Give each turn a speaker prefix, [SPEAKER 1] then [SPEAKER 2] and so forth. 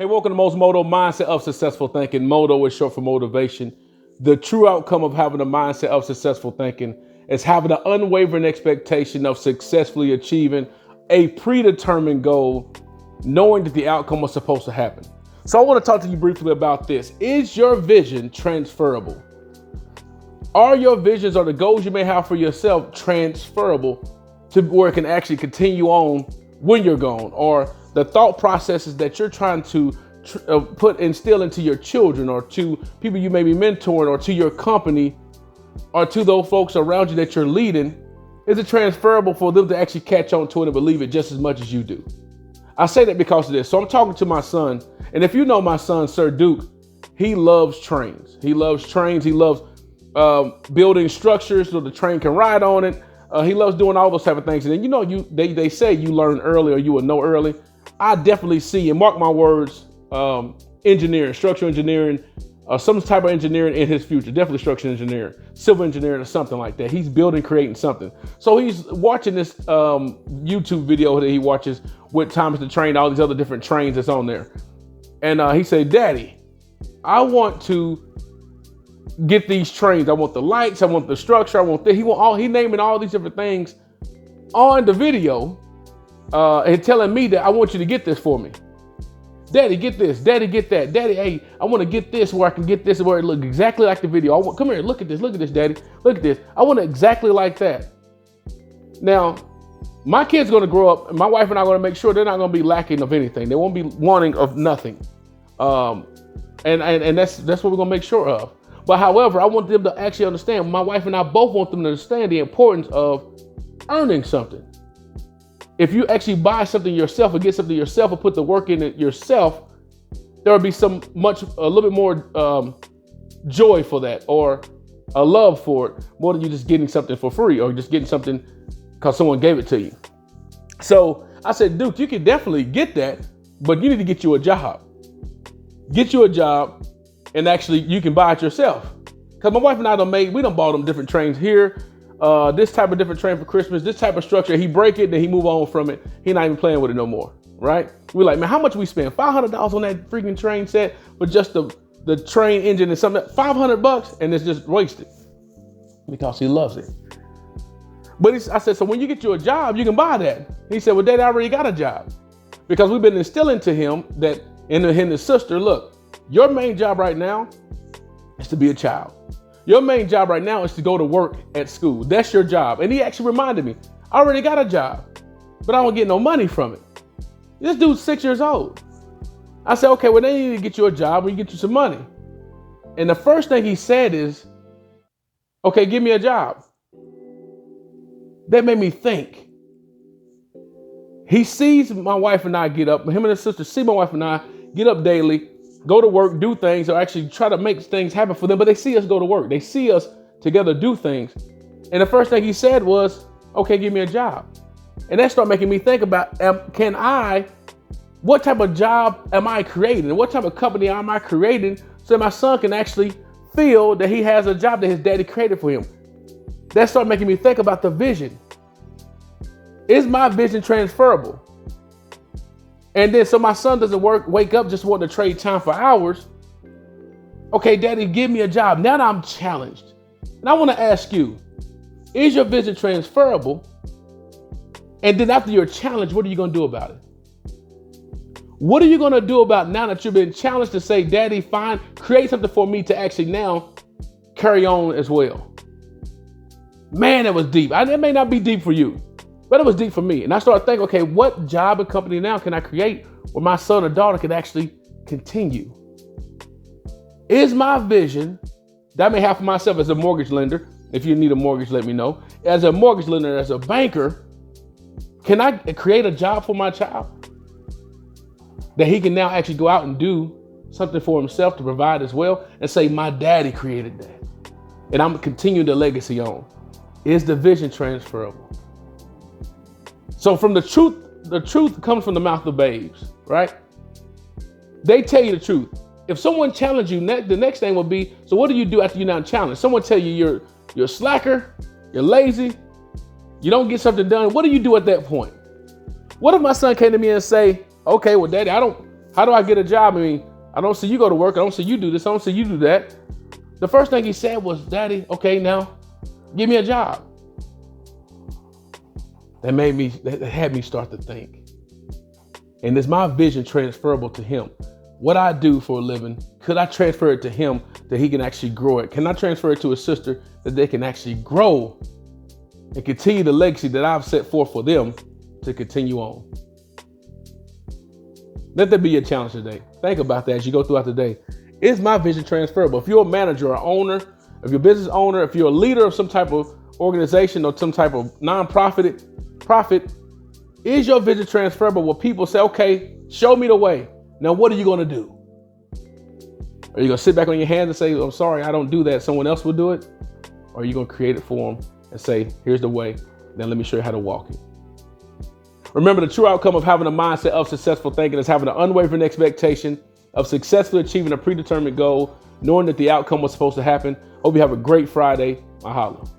[SPEAKER 1] Hey, welcome to Most Moto Mindset of Successful Thinking. Moto is short for motivation. The true outcome of having a mindset of successful thinking is having an unwavering expectation of successfully achieving a predetermined goal, knowing that the outcome was supposed to happen. So I want to talk to you briefly about this. Is your vision transferable? Are your visions or the goals you may have for yourself transferable to where it can actually continue on when you're gone? Or the thought processes that you're trying to instill into your children or to people you may be mentoring or to your company or to those folks around you that you're leading, is it transferable for them to actually catch on to it and believe it just as much as you do? I say that because of this. So I'm talking to my son, and if you know my son, Sir Duke, he loves trains. He loves trains. He loves building structures so the train can ride on it. He loves doing all those type of things. And then, they say you learn early or you will know early. I definitely see, and mark my words, engineering, structural engineering, some type of engineering in his future. Definitely structural engineering, civil engineering or something like that. He's building, creating something. So he's watching this YouTube video that he watches with Thomas the Train, all these other different trains that's on there. And he said, Daddy, I want to get these trains. I want the lights. I want the structure. I want he naming all these different things on the video and telling me that I want you to get this for me. Daddy, get this. Daddy, get that. Daddy, hey, I want to get this where I can get this where it looks exactly like the video. Come here, look at this. Look at this, Daddy. Look at this. I want it exactly like that. Now, my kid's going to grow up, and my wife and I are going to make sure they're not going to be lacking of anything. They won't be wanting of nothing. And that's what we're going to make sure of. But however, I want them to actually understand, my wife and I both want them to understand the importance of earning something. If you actually buy something yourself or get something yourself or put the work in it yourself, there will be a little bit more joy for that, or a love for it, more than you just getting something for free or just getting something because someone gave it to you. So I said, Duke, you can definitely get that, but you need to get you a job. Get you a job, and actually you can buy it yourself. Because my wife and I we done bought them different trains here. This type of different train for Christmas, this type of structure, he break it, then he move on from it. He not even playing with it no more, right? We're like, man, how much we spend? $500 on that freaking train set for just the train engine and something, $500, and it's just wasted because he loves it. But I said, so when you get you a job, you can buy that. He said, well, Dad, I already got a job, because we've been instilling to him that, and his sister, look, your main job right now is to be a child. Your main job right now is to go to work at school. That's your job. And he actually reminded me, I already got a job, but I don't get no money from it. This dude's 6 years old. I said, okay, well, they need to get you a job and get you some money. And the first thing he said is, okay, give me a job. That made me think. He sees my wife and I get up, him and his sister see my wife and I get up daily, go to work, do things, or actually try to make things happen for them. But they see us go to work. They see us together do things. And the first thing he said was, okay, give me a job. And that started making me think about, what type of job am I creating? What type of company am I creating so my son can actually feel that he has a job that his daddy created for him? That started making me think about the vision. Is my vision transferable? And then so my son doesn't wake up just wanting to trade time for hours. Okay, Daddy, give me a job. Now that I'm challenged. And I want to ask you, is your vision transferable? And then after you're challenged, what are you going to do about it? What are you going to do about now that you've been challenged to say, Daddy, fine, create something for me to actually now carry on as well? Man, that was deep. It may not be deep for you, but it was deep for me. And I started thinking, okay, what job and company now can I create where my son or daughter can actually continue? Is my vision, that I may have for myself as a mortgage lender, if you need a mortgage, let me know. As a mortgage lender, as a banker, can I create a job for my child that he can now actually go out and do something for himself to provide as well and say, my daddy created that, and I'm continuing the legacy on? Is the vision transferable? So from the truth comes from the mouth of babes, right? They tell you the truth. If someone challenges you, the next thing will be, so what do you do after you're not challenged? Someone tell you you're a slacker, you're lazy, you don't get something done. What do you do at that point? What if my son came to me and say, okay, well, Daddy, I don't How do I get a job? I mean, I don't see you go to work. I don't see you do this. I don't see you do that. The first thing he said was, Daddy, okay, now give me a job. That had me start to think. And is my vision transferable to him? What I do for a living, could I transfer it to him that he can actually grow it? Can I transfer it to a sister that they can actually grow and continue the legacy that I've set forth for them to continue on? Let that be your challenge today. Think about that as you go throughout the day. Is my vision transferable? If you're a manager or owner, if you're a business owner, if you're a leader of some type of organization or some type of profit, is your vision transferable where people say, okay, show me the way. Now, what are you going to do? Are you going to sit back on your hands and say, I'm sorry, I don't do that. Someone else will do it? Or are you going to create it for them and say, here's the way. Then let me show you how to walk it. Remember, the true outcome of having a mindset of successful thinking is having an unwavering expectation of successfully achieving a predetermined goal, knowing that the outcome was supposed to happen. Hope you have a great Friday. Mahalo.